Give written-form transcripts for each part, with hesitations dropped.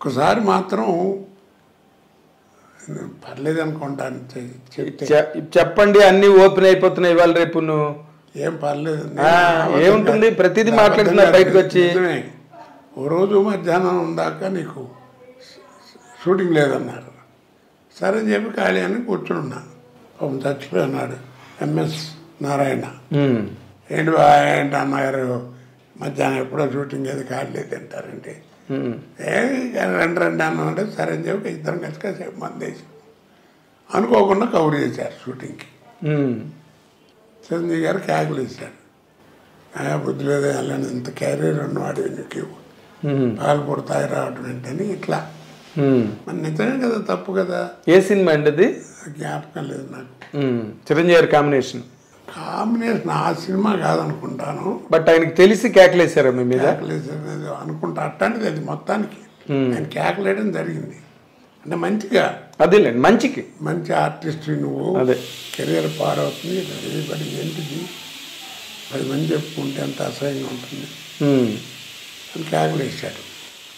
ఒక్కసారి మాత్రం పర్లేదు అనుకుంటాను చెప్పండి, అన్ని ఓపెన్ అయిపోతున్నాయి ఇవాళ రేపు. నువ్వు ఏం పర్లేదు ఏముంటుంది, ప్రతిదీ మాట్లాడుతున్నారు బయటకు వచ్చి. ఓ రోజు మధ్యాహ్నం దాకా నీకు షూటింగ్ లేదన్నారు. సరే అని చెప్పి ఖాళీ అని కూర్చున్నా. పాపం చచ్చిపోయినాడు ఎంఎస్ నారాయణ. ఏంటి ఏంటి అన్నగారు మధ్యాహ్నం ఎప్పుడో షూటింగ్ ఏది ఖాళీ లేదు అంటారంటే రండి అన్నంటే సరే అని చెప్పి ఇద్దరం కలిసి కాసేపు మందేసి అనుకోకుండా కవర్ చేశారు షూటింగ్కి. చిరంజీవి గారు క్యాకులు ఇచ్చాడు. బుద్ధి లేదు వెళ్ళండి, ఇంత క్యారియర్ ఉన్నవాడు నీకు పాలు పుడతాయి రావడం ఏంటని ఇట్లా. మరి నిజమే కదా, తప్పు కదా. ఏ సినిమా అండి అది? జ్ఞాపకం లేదు నాకు. చిరంజీవి గారి కాంబినేషన్ ఆ సినిమా కాదనుకుంటాను. బట్ ఆయనకి తెలిసి కేకలేసారా మీ మీద? కేకలేసేది అనుకుంటా, అట్లాంటిది అది మొత్తానికి ఆయన కేకలేయడం జరిగింది. అంటే మంచిగా అదేలేండి, మంచి ఆర్టిస్ట్ నువ్వు, కెరియర్ పాడవుతుంది, బడి ఏంటిది 10 మంది చెప్పుకుంటే ఎంత అసహ్యంగా ఉంటుంది అని కేకలేసాడు.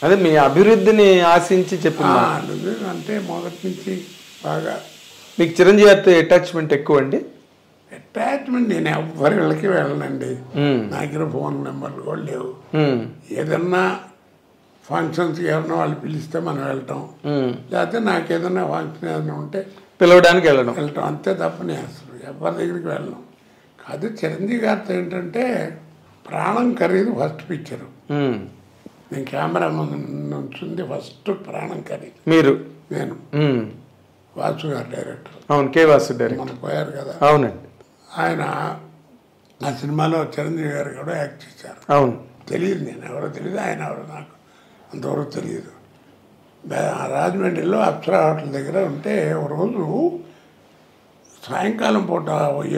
అదే మీ అభివృద్ధిని ఆశించి చెప్పిన అంటే మొదటి నుంచి బాగా. మీకు చిరంజీవి గారితో అటాచ్మెంట్ ఎక్కువ అండి? అటాచ్మెంట్ నేను ఎవరి వాళ్ళకి వెళ్ళనండి. నా దగ్గర ఫోన్ నెంబర్లు కూడా లేవు. ఏదన్నా ఫంక్షన్స్కి ఎవరన్నా వాళ్ళు పిలిస్తే మనం వెళ్ళటం, లేకపోతే నాకు ఏదన్నా ఫంక్షన్ ఏదైనా ఉంటే పిలవడానికి వెళ్ళడం అంతే తప్ప నేను అసలు ఎవరి దగ్గరికి వెళ్ళను. కాదు చిరంజీవి గారితో ఏంటంటే ప్రాణం ఖరీదు ఫస్ట్ పిక్చరు. నేను కెమెరా నుంచింది ఫస్ట్ ప్రాణం ఖరీదు. నేను వాసు గారు డైరెక్టర్. అవును, కే వాసు డైరెక్టర్. మనం పోయారు కదా. అవునండి. ఆయన ఆ సినిమాలో చిరంజీవి గారు కూడా యాక్ట్ చేశారు. అవును, తెలియదు, నేను ఎవరో తెలియదు, ఆయన ఎవరో నాకు అంతవరకు తెలియదు. రాజమండ్రిలో అప్సరా హోటల్ దగ్గర ఉంటే ఒక రోజు సాయంకాలం పూట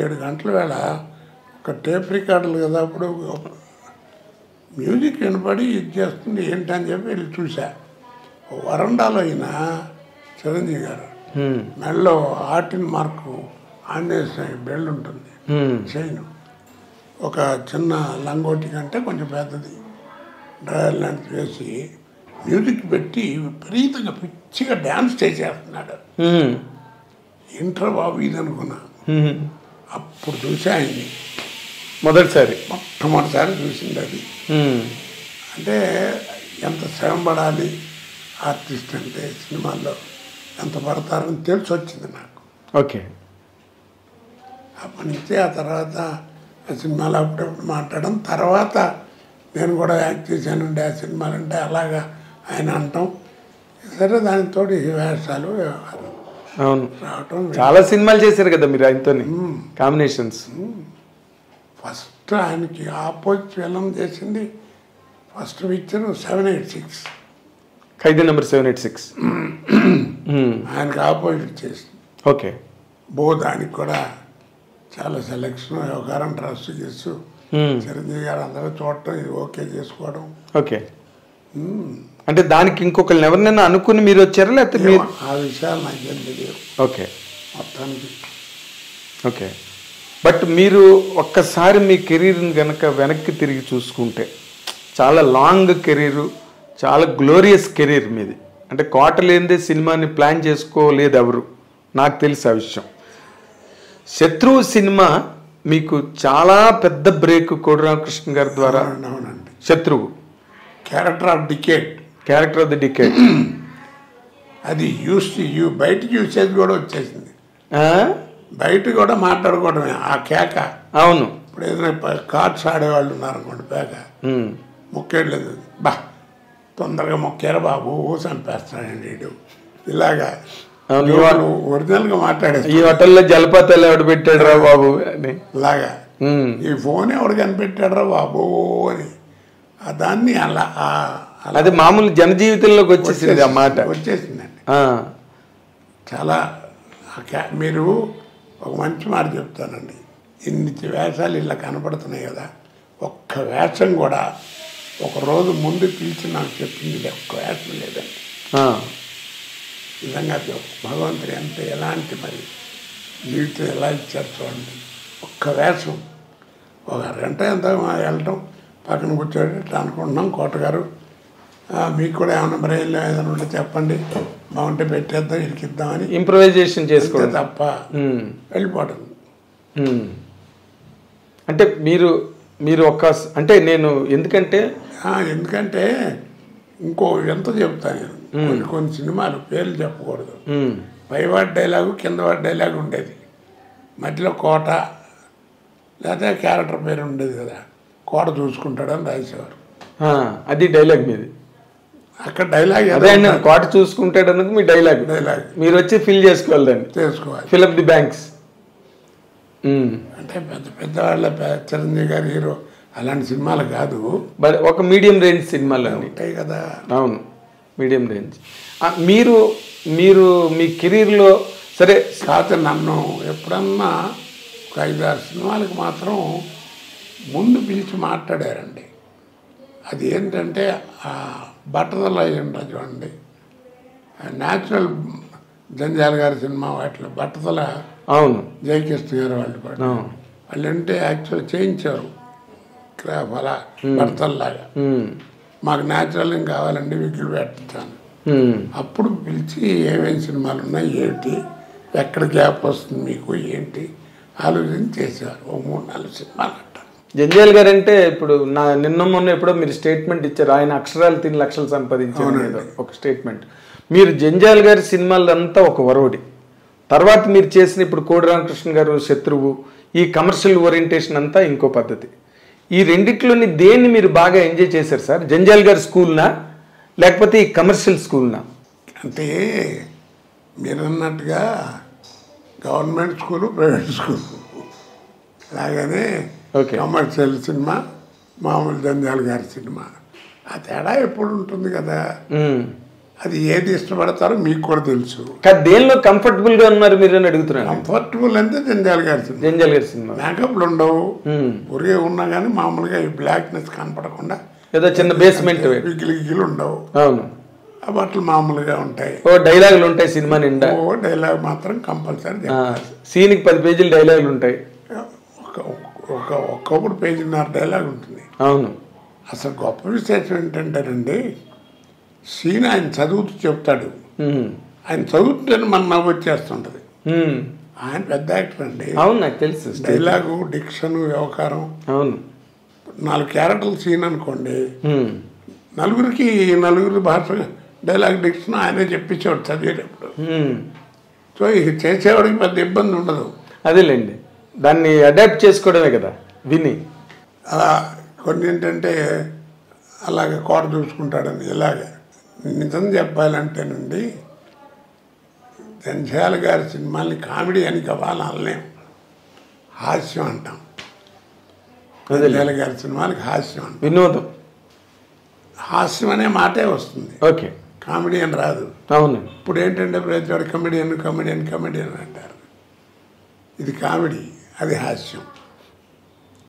7 గంటల వేళ ఒక టేప్ రికార్డులు కదా, అప్పుడు మ్యూజిక్ వినపడి ఇది చేస్తుంది ఏంటని చెప్పి వెళ్ళి చూసా. వరండాలో అయిన చిరంజీవి గారు మెడలో ఆర్టిన్ మార్కు ఆంజనేయ బెల్ట్ ఉంటుంది, చైన్, ఒక చిన్న లంగోటి కంటే కొంచెం పెద్దది డ్రైవర్ లాంటిది వేసి మ్యూజిక్ పెట్టి విపరీతంగా పిచ్చిగా డ్యాన్స్ చేసేస్తున్నాడు. ఇంటర్ బాబు ఇది అనుకున్నా. అప్పుడు చూసా ఆయన్ని మొట్టమొదటిసారి చూసింది అది. అంటే ఎంత శ్రమ పడాలి ఆర్టిస్ట్ అంటే, సినిమాల్లో ఎంత పడతారని తెలిసి వచ్చింది నాకు. ఓకే. అప్పటి నుంచి ఆ తర్వాత ఆ సినిమాలో అప్పుడప్పుడు మాట్లాడడం, తర్వాత నేను కూడా యాక్ట్ చేశానండి ఆ సినిమాలంటే అలాగా ఆయన అంటాం. సరే దానితో వేషాలు అవును రావటం. చాలా సినిమాలు చేశారు కదా మీరు ఆయనతో కాంబినేషన్స్. ఫస్ట్ ఆయనకి ఆపోజిట్ ఫిల్మ్ చేసింది ఫస్ట్ పిక్చర్ 786, ఖైదీ నెంబర్ 786 ఆయనకి ఆపోజిట్ చేసింది. ఓకే. దానికి కూడా చాలా సెలెక్షన్, వ్యవహారం, ట్రస్ట్ చేస్తూ చిరంజీవి గారు అందరూ చూడటం, ఇది ఓకే చేసుకోవడం. ఓకే. అంటే దానికి ఇంకొకరిని ఎవరినైనా అనుకుని మీరు వచ్చారా లేకపోతే మీరు? ఆ విషయాలు నాకేం తెలియదు. ఓకే. మొత్తానికి ఓకే. బట్ మీరు ఒక్కసారి మీ కెరీర్ని కనుక వెనక్కి తిరిగి చూసుకుంటే చాలా లాంగ్ కెరీరు, చాలా గ్లోరియస్ కెరీర్ మీది. అంటే కోట లేనిదే సినిమాని ప్లాన్ చేసుకోలేదు ఎవరు, నాకు తెలిసి ఆ విషయం. శత్రువు సినిమా మీకు చాలా పెద్ద బ్రేక్ కోడి రామకృష్ణ గారి ద్వారా. అవునండి. శత్రువు క్యారెక్టర్ ఆఫ్ ది డికేడ్ అది బయటకి యూసేజ్ కూడా వచ్చేసింది. బయట కూడా మాట్లాడుకోవడమే ఆ కేక. అవును. ఇప్పుడు ఏదైనా కార్డ్స్ ఆడేవాళ్ళు ఉన్నారనుకోండి, పేక మొక్కేయలేదు, తొందరగా మొక్కారా బాబు చంపేస్తాడండి వీడు, ఇలాగా ఒరిజినల్ గా మాట్లాడేది. ఈ హోటల్లో జలపాతాలు ఎవడు పెట్టాడు రా బాబు అని, ఇలాగా ఈ ఫోన్ ఎవడు కనిపెట్టాడు రా బాబు అని, దాన్ని అలా అది మామూలు జనజీవితంలోకి వచ్చేసింది, ఆ మాట వచ్చేసిందండి. చాలా మీరు ఒక మంచి మాట చెప్తానండి, ఇన్ని వేషాలు ఇలా కనపడుతున్నాయి కదా, ఒక్క వేషం కూడా ఒక రోజు ముందు పిలిచి నాకు చెప్పింది ఒక్క వేషం లేదండి. నిజంగా భగవంతుడు ఎంత ఎలాంటి మరి జీవితం ఎలా ఇచ్చారు చూడండి. ఒక్క వేషం ఒక 2 గంట ఎంత వెళ్ళటం, పక్కన కూర్చోటి ఇట్లా అనుకుంటున్నాం, కోటగారు మీకు కూడా ఏమైనా బ్రెయిన్లో ఏదైనా ఉంటే చెప్పండి, బాగుంటే పెట్టేద్దాం, ఇరికిద్దామని ఇంప్రవైజేషన్ చేసుకోవడం తప్ప వెళ్ళిపోవడం. అంటే మీరు అంటే నేను ఎందుకంటే ఇంకో ఎంత చెప్తాను నేను, కొన్ని సినిమాలు పేర్లు చెప్పకూడదు, పైవాడి డైలాగు కిందవాడి డైలాగు ఉండేది, మధ్యలో కోట లేకపోతే క్యారెక్టర్ పేరు ఉండేది కదా, కోట చూసుకుంటాడని రాసేవారు. అది డైలాగ్ మీది. అక్కడ డైలాగ్ అదే కోట చూసుకుంటాడు అన్నది మీ డైలాగ్. మీరు వచ్చి ఫిల్ చేసుకోవాలి, ఫిల్ అప్ ది బ్యాంక్స్. అంటే పెద్ద పెద్ద వాళ్ళ చిరంజీవి గారు హీరో అలాంటి సినిమాలు కాదు, ఒక మీడియం రేంజ్ సినిమాలు ఉంటాయి కదా. అవును, మీడియం రేంజ్. మీరు మీ కెరీర్లో సరే కాదు, నన్ను ఎప్పుడన్నా ఒక 5-6 సినిమాలకు మాత్రం ముందు పిలిచి మాట్లాడారండి. అది ఏంటంటే బట్టతల అయ్యింది చూడండి, న్యాచురల్ జంజాల్ గారి సినిమా వాటిలో బట్టతల. అవును, జయకృష్ణ గారు వాళ్ళు అంటే యాక్చువల్ చేయించారు క్రాఫ్ అలా బట్టతల్లాగా. మాకు న్యాచురల్ ఏం కావాలండి, విగ్గులు పెట్టాను. అప్పుడు పిలిచి ఏమేమి సినిమాలు ఉన్నాయి, ఏంటి, ఎక్కడ గ్యాప్ వస్తుంది మీకు, ఏంటి ఆలోచన చేసేవారు. ఓ 3-4 సినిమాలు అంటారు. జంజాల్ గారు అంటే ఇప్పుడు నిన్న మొన్న ఎప్పుడో మీరు స్టేట్మెంట్ ఇచ్చారు, ఆయన అక్షరాలు 3 లక్షలు సంపాదించారు ఒక స్టేట్మెంట్. మీరు జంజాల్ గారి సినిమాలంతా ఒక వరవడి, తర్వాత మీరు చేసిన ఇప్పుడు కోడి రామకృష్ణ గారు శత్రువు, ఈ కమర్షియల్ ఓరియంటేషన్ అంతా ఇంకో పద్ధతి. ఈ రెండిట్లోని దేన్ని మీరు బాగా ఎంజాయ్ చేశారు సార్? జంజాల్ గారి స్కూల్నా లేకపోతే ఈ కమర్షియల్ స్కూల్నా? అంటే మీరు అన్నట్టుగా గవర్నమెంట్ స్కూలు, ప్రైవేట్ స్కూలు అలాగనే కమర్షియల్ సినిమా, మామూలు జంజాల్ గారి సినిమా, ఆ తేడా ఎప్పుడు ఉంటుంది కదా. అది ఏది ఇష్టపడతారో మీకు కూడా తెలుసు. దేనిలో కంఫర్టబుల్ గా ఉన్నారు మీరు అని అడుగుతున్నారు. కంఫర్టబుల్ అంటే జంజాల్ గారి సినిమా. మేకప్లు ఉండవు, ఒరిగే ఉన్నా కానీ మామూలుగా ఈ బ్లాక్నెస్ కనపడకుండా ఏదో చిన్న బేస్మెంట్ విగిలిగిలు ఉండవు. అవును, ఆ బట్టలు మామూలుగా ఉంటాయి. డైలాగులు ఉంటాయి సినిమా నిండా. డైలాగ్ మాత్రం కంపల్సరీ. సీన్కి 10 పేజీలు డైలాగులు ఉంటాయి. ఒక్కొక్కటి 1.5 పేజీ డైలాగ్ ఉంటుంది. అవును, అసలు గొప్ప విశేషం ఏంటంటేనండి, సీన్ ఆయన చదువుతూ చెప్తాడు, ఆయన చదువుతుంటేనే మన నవ్వు వచ్చేస్తుంటది. ఆయన పెద్ద యాక్టర్ అండి. అవును, నాకు తెలుసు. డైలాగు, డిక్షన్, వ్యవహారం. అవును, 4 క్యారెక్టర్లు సీన్ అనుకోండి, నలుగురికి భాష డైలాగ్, డిక్షన్ ఆయనే చెప్పించేవాడు చదివేటప్పుడు. సో ఇక చేసేవాడికి పెద్ద ఇబ్బంది ఉండదు. అదేలేండి, దాన్ని అడాప్ట్ చేసుకోవడమే కదా విని. అలా కొన్ని ఏంటంటే అలాగే కోట చూసుకుంటాడని. ఇలాగే నిజం చెప్పాలంటేనండి, జంజాల్ గారి సినిమాల్ని కామెడీ అని గవాలలేం, హాస్యం అంటాం. జంజాల్ గారి సినిమాలకి హాస్యం అంటాం, వినోదం. హాస్యం అనే మాటే వస్తుంది, ఓకే, కామెడీ అని రాదు. అవును, ఇప్పుడు ఏంటంటే ప్రతి వాడు కమెడియన్ అంటారు. ఇది కామెడీ, అది హాస్యం.